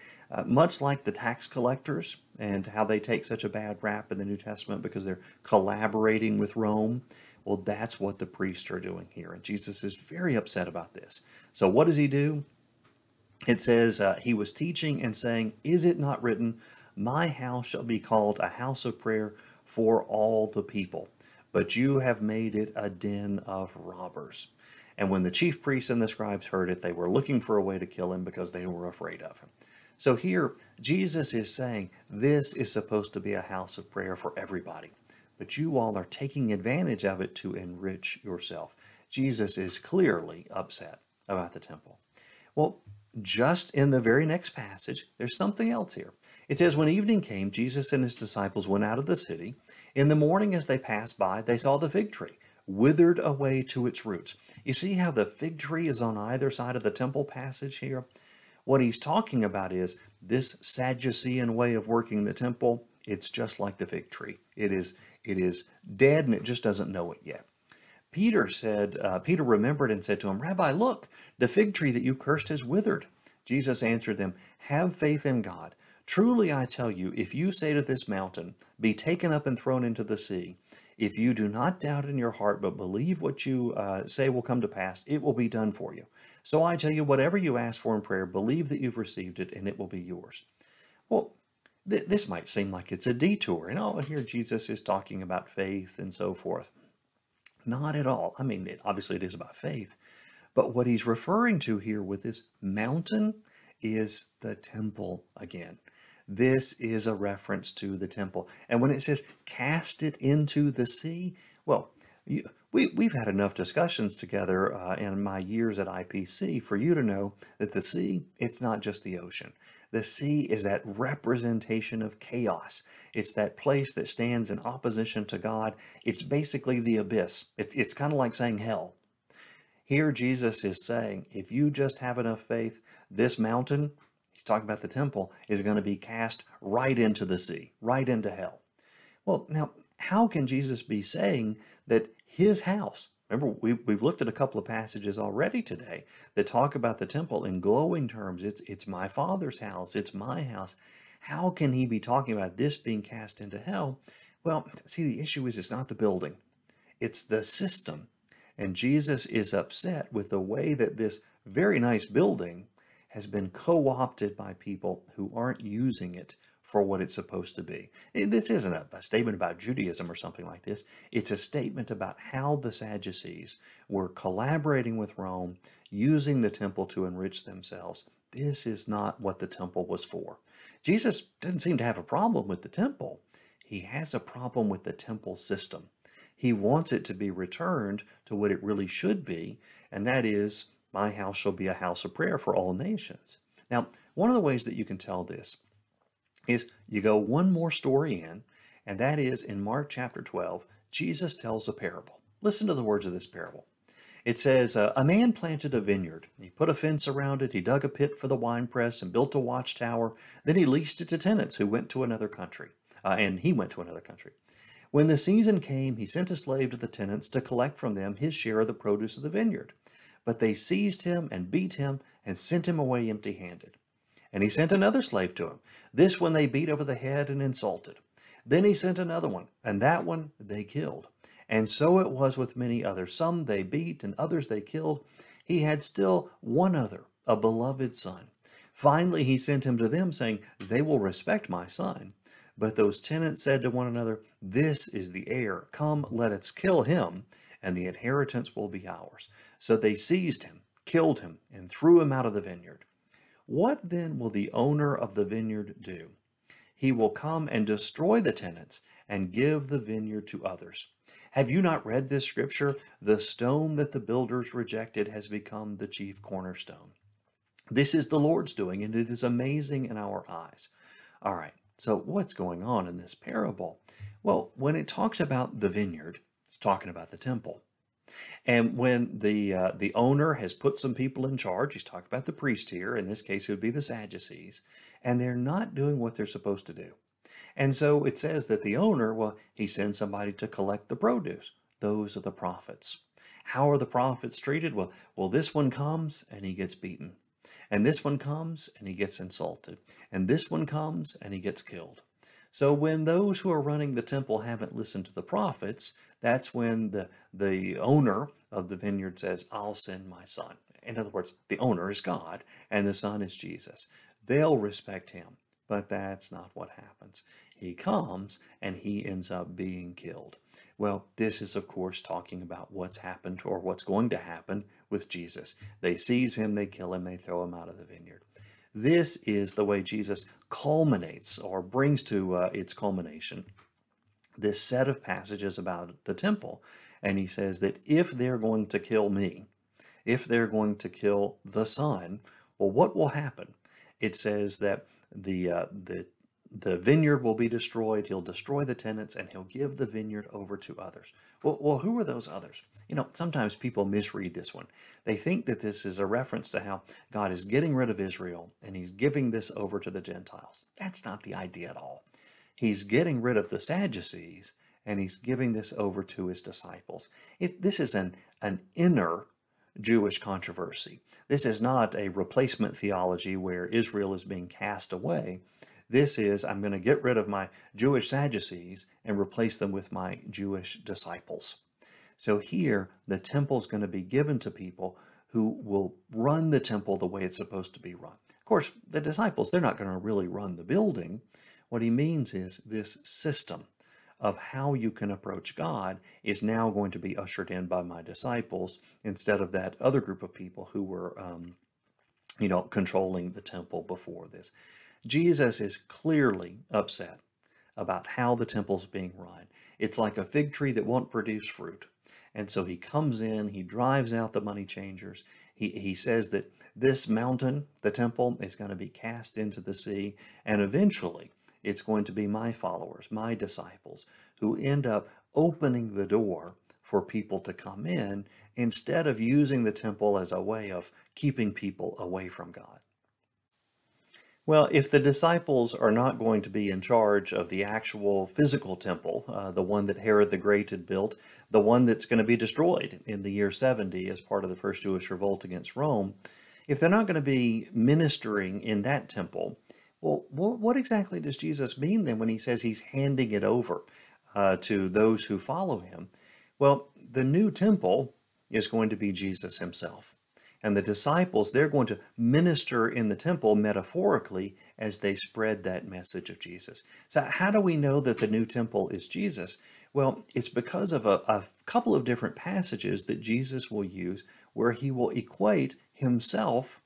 much like the tax collectors and how they take such a bad rap in the New Testament because they're collaborating with Rome, well, that's what the priests are doing here. And Jesus is very upset about this. So what does he do? It says he was teaching and saying, "Is it not written, my house shall be called a house of prayer for all the people, but you have made it a den of robbers." And when the chief priests and the scribes heard it, they were looking for a way to kill him because they were afraid of him. So here, Jesus is saying, this is supposed to be a house of prayer for everybody, but you all are taking advantage of it to enrich yourself. Jesus is clearly upset about the temple. Well, just in the very next passage, there's something else here. It says, when evening came, Jesus and his disciples went out of the city. In the morning as they passed by, they saw the fig tree withered away to its roots. You see how the fig tree is on either side of the temple passage here? What he's talking about is this Sadducean way of working the temple. It's just like the fig tree. It is dead and it just doesn't know it yet. Peter remembered and said to him, "Rabbi, look, the fig tree that you cursed has withered." Jesus answered them, "Have faith in God. Truly I tell you, if you say to this mountain, 'Be taken up and thrown into the sea,' if you do not doubt in your heart, but believe what you say will come to pass, it will be done for you. So I tell you, whatever you ask for in prayer, believe that you've received it, and it will be yours." Well, this might seem like it's a detour. And here Jesus is talking about faith and so forth. Not at all. I mean, obviously it is about faith. But what he's referring to here with this mountain is the temple again. This is a reference to the temple. And when it says, cast it into the sea, well, we've had enough discussions together in my years at IPC for you to know that the sea, it's not just the ocean. The sea is that representation of chaos. It's that place that stands in opposition to God. It's basically the abyss. It's kind of like saying hell. Here Jesus is saying, if you just have enough faith, this mountain, he's talking about the temple, is going to be cast right into the sea, right into hell. Well, now, how can Jesus be saying that his house, remember, we've looked at a couple of passages already today that talk about the temple in glowing terms. It's my Father's house. It's my house. How can he be talking about this being cast into hell? Well, see, the issue is it's not the building. It's the system. And Jesus is upset with the way that this very nice building has been co-opted by people who aren't using it for what it's supposed to be. This isn't a statement about Judaism or something like this. It's a statement about how the Sadducees were collaborating with Rome, using the temple to enrich themselves. This is not what the temple was for. Jesus doesn't seem to have a problem with the temple. He has a problem with the temple system. He wants it to be returned to what it really should be, and that is, my house shall be a house of prayer for all nations. Now, one of the ways that you can tell this is you go one more story in, and that is in Mark chapter 12, Jesus tells a parable. Listen to the words of this parable. It says, a man planted a vineyard. He put a fence around it. He dug a pit for the winepress and built a watchtower. Then he leased it to tenants who went to another country. And he went to another country. When the season came, he sent a slave to the tenants to collect from them his share of the produce of the vineyard. But they seized him and beat him and sent him away empty-handed. And he sent another slave to him. This one they beat over the head and insulted. Then he sent another one, and that one they killed. And so it was with many others. Some they beat, and others they killed. He had still one other, a beloved son. Finally he sent him to them, saying, they will respect my son. But those tenants said to one another, this is the heir. Come, let us kill him, and the inheritance will be ours. So they seized him, killed him, and threw him out of the vineyard. What then will the owner of the vineyard do? He will come and destroy the tenants and give the vineyard to others. Have you not read this scripture? The stone that the builders rejected has become the chief cornerstone. This is the Lord's doing, and it is amazing in our eyes. All right, so what's going on in this parable? Well, when it talks about the vineyard, it's talking about the temple. And when the owner has put some people in charge, he's talking about the priest here, in this case it would be the Sadducees, and they're not doing what they're supposed to do. And so it says that the owner, well, he sends somebody to collect the produce. Those are the prophets. How are the prophets treated? Well, this one comes and he gets beaten. And this one comes and he gets insulted. And this one comes and he gets killed. So when those who are running the temple haven't listened to the prophets, that's when the owner of the vineyard says, I'll send my son. In other words, the owner is God and the son is Jesus. They'll respect him. But that's not what happens. He comes and he ends up being killed. Well, this is, of course, talking about what's happened or what's going to happen with Jesus. They seize him, they kill him, they throw him out of the vineyard. This is the way Jesus culminates or brings to its culmination this set of passages about the temple. And he says that if they're going to kill me, if they're going to kill the Son, well, what will happen? It says that the vineyard will be destroyed. He'll destroy the tenants and he'll give the vineyard over to others. Well, who are those others? You know, sometimes people misread this one. They think that this is a reference to how God is getting rid of Israel and he's giving this over to the Gentiles. That's not the idea at all. He's getting rid of the Sadducees and he's giving this over to his disciples. This is an inner Jewish controversy. This is not a replacement theology where Israel is being cast away. This is, I'm going to get rid of my Jewish Sadducees and replace them with my Jewish disciples. So here, the temple is going to be given to people who will run the temple the way it's supposed to be run. Of course, the disciples, they're not going to really run the building. What he means is this system of how you can approach God is now going to be ushered in by my disciples instead of that other group of people who were, controlling the temple before this. Jesus is clearly upset about how the temple's being run. It's like a fig tree that won't produce fruit. And so he comes in, he drives out the money changers. He says that this mountain, the temple, is going to be cast into the sea, and eventually it's going to be my followers, my disciples, who end up opening the door for people to come in instead of using the temple as a way of keeping people away from God. Well, if the disciples are not going to be in charge of the actual physical temple, the one that Herod the Great had built, the one that's going to be destroyed in the year 70 as part of the first Jewish revolt against Rome, if they're not going to be ministering in that temple, well, what exactly does Jesus mean then when he says he's handing it over to those who follow him? Well, the new temple is going to be Jesus himself. And the disciples, they're going to minister in the temple metaphorically as they spread that message of Jesus. So how do we know that the new temple is Jesus? Well, it's because of a couple of different passages that Jesus will use where he will equate himself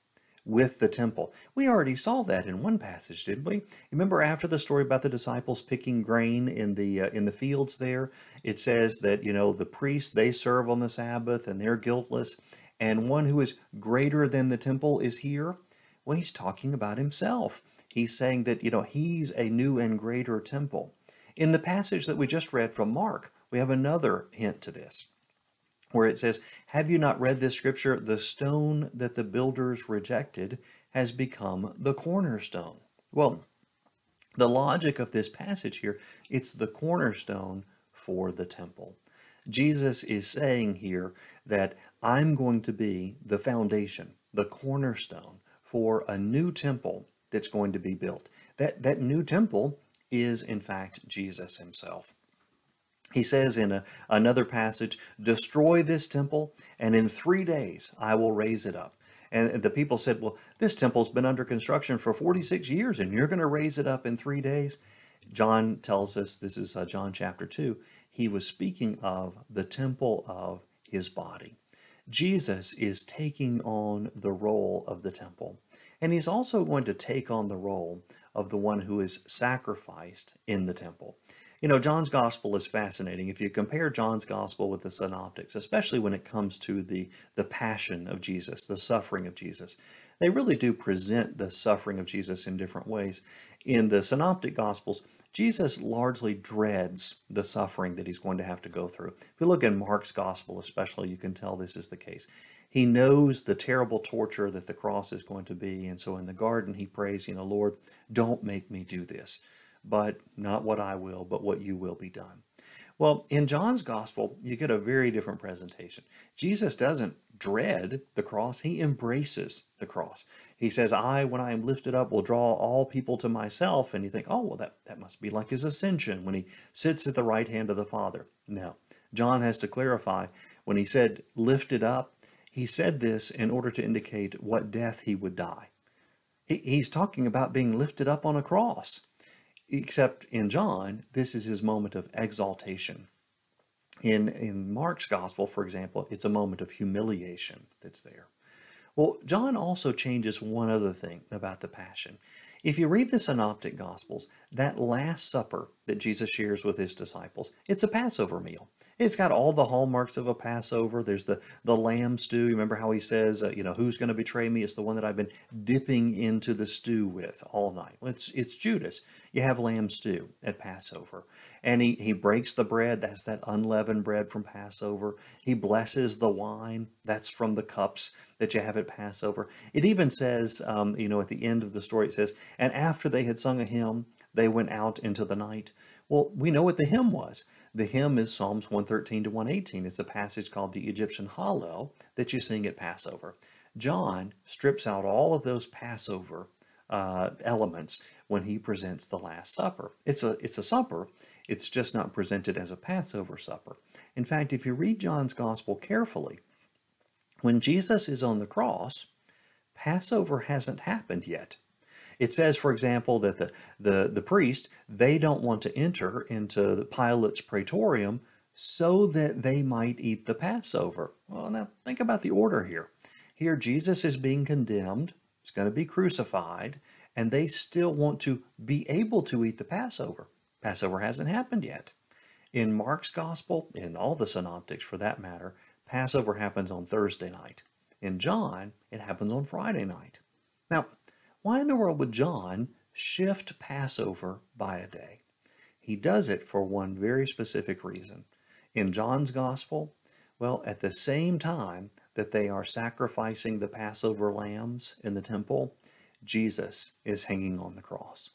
with the temple. We already saw that in one passage, didn't we? Remember after the story about the disciples picking grain in the fields there, it says that, the priests, they serve on the Sabbath and they're guiltless. And one who is greater than the temple is here. Well, he's talking about himself. He's saying that, he's a new and greater temple. In the passage that we just read from Mark, we have another hint to this. where it says, "Have you not read this scripture? The stone that the builders rejected has become the cornerstone." Well, the logic of this passage here, it's the cornerstone for the temple. Jesus is saying here that I'm going to be the foundation, the cornerstone for a new temple that's going to be built. That new temple is, in fact, Jesus himself. He says in another passage, "Destroy this temple, and in 3 days I will raise it up." And the people said, "Well, this temple's been under construction for 46 years, and you're going to raise it up in 3 days?" John tells us, this is John chapter 2, he was speaking of the temple of his body. Jesus is taking on the role of the temple, and he's also going to take on the role of the one who is sacrificed in the temple. You know, John's gospel is fascinating. If you compare John's gospel with the synoptics, especially when it comes to the passion of Jesus, the suffering of Jesus, they really do present the suffering of Jesus in different ways. In the synoptic gospels, Jesus largely dreads the suffering that he's going to have to go through. If you look in Mark's gospel especially, you can tell this is the case. He knows the terrible torture that the cross is going to be, and so in the garden he prays, "Lord, don't make me do this, but not what I will, but what you will be done." Well, in John's gospel, you get a very different presentation. Jesus doesn't dread the cross, he embraces the cross. He says, when I am lifted up, will draw all people to myself. And you think, oh, well, that must be like his ascension when he sits at the right hand of the Father. No, John has to clarify when he said lifted up, he said this in order to indicate what death he would die. He's talking about being lifted up on a cross. Except in John, this is his moment of exaltation. In Mark's gospel, for example, it's a moment of humiliation that's there. Well, John also changes one other thing about the Passion. If you read the Synoptic Gospels, that Last Supper that Jesus shares with his disciples, it's a Passover meal. It's got all the hallmarks of a Passover. There's the lamb stew. Remember how he says, who's going to betray me? It's the one that I've been dipping into the stew with all night. Well, it's Judas. You have lamb stew at Passover. And he breaks the bread. That's that unleavened bread from Passover. He blesses the wine. That's from the cups that you have at Passover. It even says, at the end of the story, it says, "And after they had sung a hymn, they went out into the night." Well, we know what the hymn was. The hymn is Psalms 113 to 118. It's a passage called the Egyptian Hallel that you sing at Passover. John strips out all of those Passover elements when he presents the Last Supper. It's a supper. It's just not presented as a Passover supper. In fact, if you read John's Gospel carefully, when Jesus is on the cross, Passover hasn't happened yet. It says, for example, that the priest, they don't want to enter into the Pilate's praetorium so that they might eat the Passover. Well, now think about the order here. Here, Jesus is being condemned. He's going to be crucified, and they still want to be able to eat the Passover. Passover hasn't happened yet. In Mark's gospel, in all the synoptics for that matter, Passover happens on Thursday night. In John, it happens on Friday night. Now, why in the world would John shift Passover by a day? He does it for one very specific reason. In John's gospel, well, at the same time that they are sacrificing the Passover lambs in the temple, Jesus is hanging on the cross.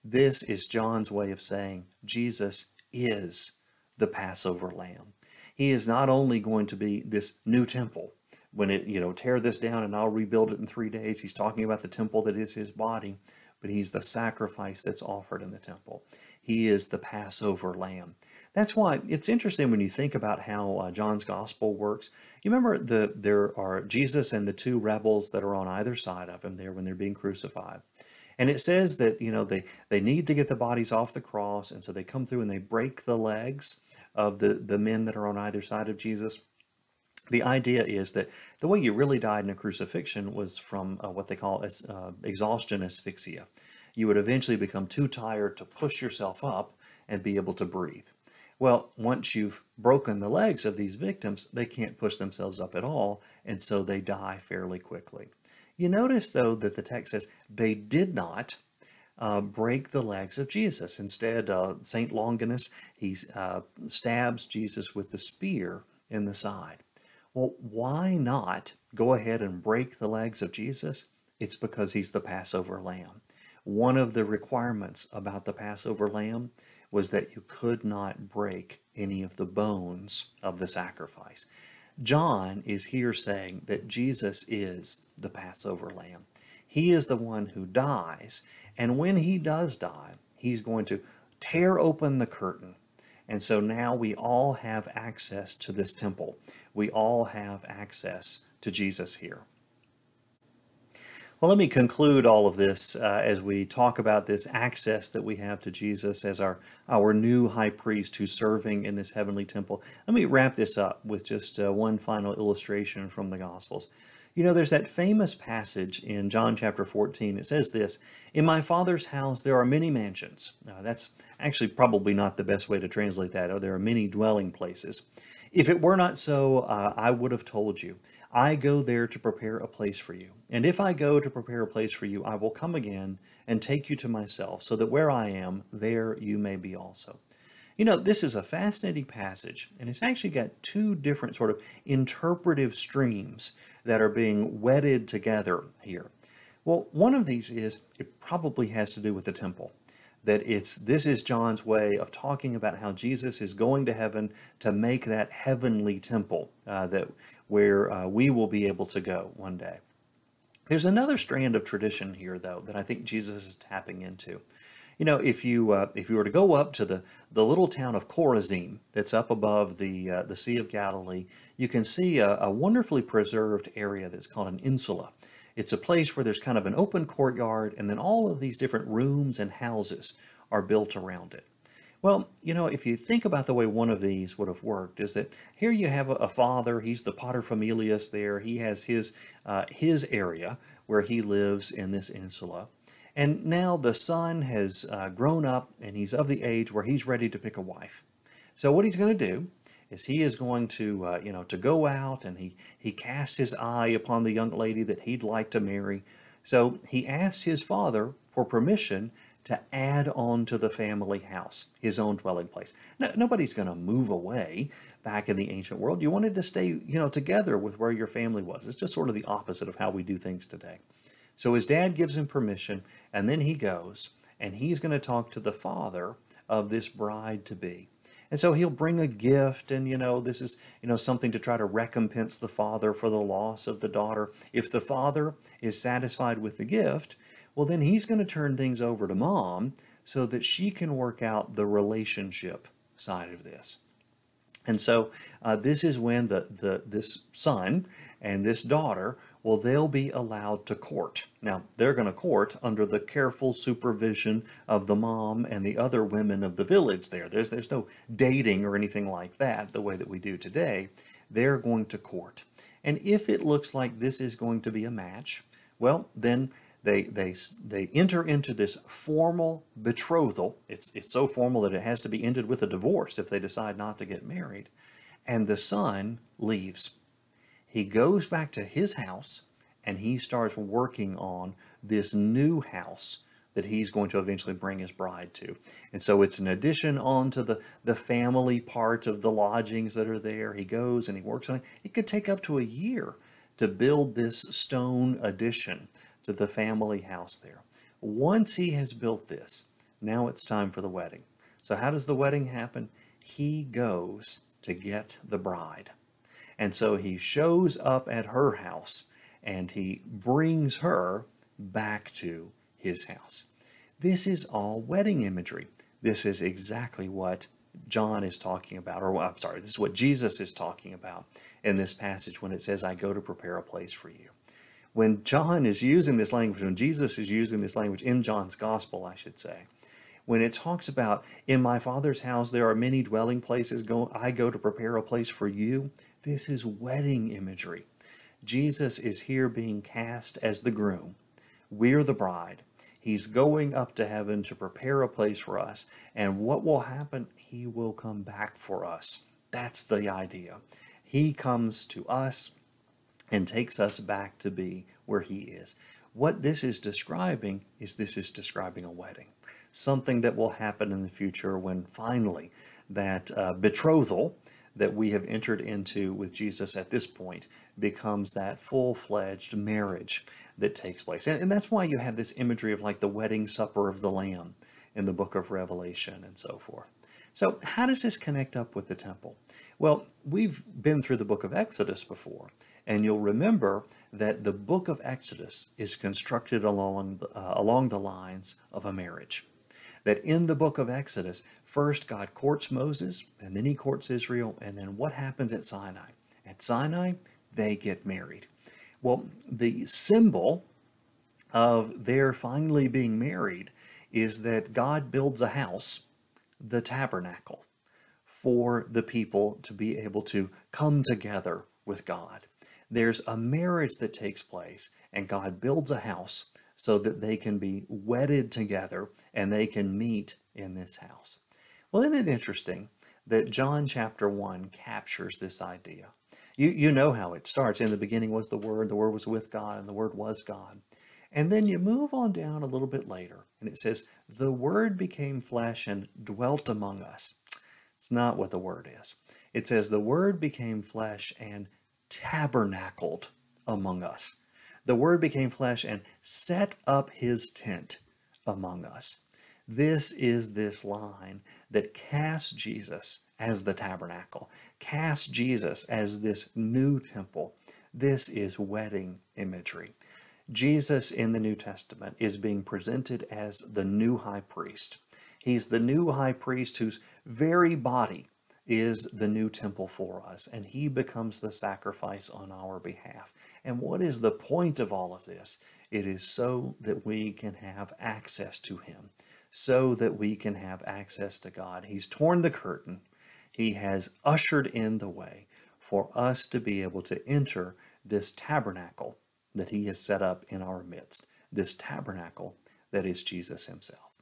This is John's way of saying Jesus is the Passover lamb. He is not only going to be this new temple, when tear this down and I'll rebuild it in 3 days. He's talking about the temple that is his body, but he's the sacrifice that's offered in the temple. He is the Passover lamb. That's why it's interesting when you think about how John's gospel works. You remember there are Jesus and the two rebels that are on either side of him there when they're being crucified. And it says that, they need to get the bodies off the cross, and so they come through and they break the legs of the men that are on either side of Jesus. The idea is that the way you really died in a crucifixion was from what they call exhaustion asphyxia. You would eventually become too tired to push yourself up and be able to breathe. Well, once you've broken the legs of these victims, they can't push themselves up at all, and so they die fairly quickly. You notice, though, that the text says they did not break the legs of Jesus. Instead, St. Longinus, he stabs Jesus with the spear in the side. Well, why not go ahead and break the legs of Jesus? It's because he's the Passover lamb. One of the requirements about the Passover lamb was that you could not break any of the bones of the sacrifice. John is here saying that Jesus is the Passover lamb. He is the one who dies, and when he does die, he's going to tear open the curtain. And so now we all have access to this temple. We all have access to Jesus here. Well, let me conclude all of this as we talk about this access that we have to Jesus as our new high priest who's serving in this heavenly temple. Let me wrap this up with just one final illustration from the Gospels. You know, there's that famous passage in John chapter 14. It says this, "In my Father's house there are many mansions." That's actually probably not the best way to translate that. Oh, there are many dwelling places. "If it were not so, I would have told you. I go there to prepare a place for you. And if I go to prepare a place for you, I will come again and take you to myself, so that where I am, there you may be also." You know, this is a fascinating passage, and it's actually got two different sort of interpretive streams that are being wedded together here. Well, one of these is it probably has to do with the temple. That this is John's way of talking about how Jesus is going to heaven to make that heavenly temple that where we will be able to go one day. There's another strand of tradition here, though, that I think Jesus is tapping into. You know, if you were to go up to the little town of Chorazim that's up above the Sea of Galilee, you can see a wonderfully preserved area that's called an insula. It's a place where there's kind of an open courtyard, and then all of these different rooms and houses are built around it. Well, you know, if you think about the way one of these would have worked, is that here you have a father, he's the paterfamilias there, he has his area where he lives in this insula. And now the son has grown up and he's of the age where he's ready to pick a wife. So what he's going to do is he is going to, to go out and he casts his eye upon the young lady that he'd like to marry. So he asks his father for permission to add on to the family house, his own dwelling place. No, nobody's going to move away back in the ancient world. You wanted to stay, together with where your family was. It's just sort of the opposite of how we do things today. So his dad gives him permission, and then he goes, and he's going to talk to the father of this bride-to-be. And so he'll bring a gift, and, this is, something to try to recompense the father for the loss of the daughter. If the father is satisfied with the gift, well, then he's going to turn things over to mom so that she can work out the relationship side of this. And so this is when this son and this daughter, well, they'll be allowed to court. Now, they're going to court under the careful supervision of the mom and the other women of the village there. There's no dating or anything like that the way that we do today. They're going to court. And if it looks like this is going to be a match, well, then they enter into this formal betrothal. It's so formal that it has to be ended with a divorce if they decide not to get married. And the son leaves. He goes back to his house and he starts working on this new house that he's going to eventually bring his bride to. And so it's an addition onto the family part of the lodgings that are there. He goes and he works on it. It could take up to a year to build this stone addition to the family house there. Once he has built this, now it's time for the wedding. So how does the wedding happen? He goes to get the bride. And so he shows up at her house and he brings her back to his house. This is all wedding imagery. This is exactly what John is talking about, or I'm sorry, this is what Jesus is talking about in this passage when it says, "I go to prepare a place for you." When John is using this language, when Jesus is using this language in John's gospel, I should say, when it talks about, "In my Father's house there are many dwelling places, I go to prepare a place for you," this is wedding imagery. Jesus is here being cast as the groom. We're the bride. He's going up to heaven to prepare a place for us. And what will happen? He will come back for us. That's the idea. He comes to us and takes us back to be where he is. What this is describing is a wedding. Something that will happen in the future when finally that betrothal, that we have entered into with Jesus at this point becomes that full-fledged marriage that takes place. And that's why you have this imagery of like the wedding supper of the Lamb in the book of Revelation and so forth. So how does this connect up with the temple? Well, we've been through the book of Exodus before, and you'll remember that the book of Exodus is constructed along the lines of a marriage. That in the book of Exodus, first God courts Moses, and then he courts Israel, and then what happens at Sinai? At Sinai, they get married. Well, the symbol of their finally being married is that God builds a house, the tabernacle, for the people to be able to come together with God. There's a marriage that takes place, and God builds a house so that they can be wedded together and they can meet in this house. Well, isn't it interesting that John chapter 1 captures this idea? You know how it starts. In the beginning was the Word was with God, and the Word was God. And then you move on down a little bit later, and it says, the Word became flesh and dwelt among us. It's not what the Word is. It says, the Word became flesh and tabernacled among us. The Word became flesh and set up his tent among us. This is this line that casts Jesus as the tabernacle, casts Jesus as this new temple. This is wedding imagery. Jesus in the New Testament is being presented as the new high priest. He's the new high priest whose very body is the new temple for us, and he becomes the sacrifice on our behalf. And what is the point of all of this? It is so that we can have access to him, so that we can have access to God. He's torn the curtain. He has ushered in the way for us to be able to enter this tabernacle that he has set up in our midst, this tabernacle that is Jesus himself.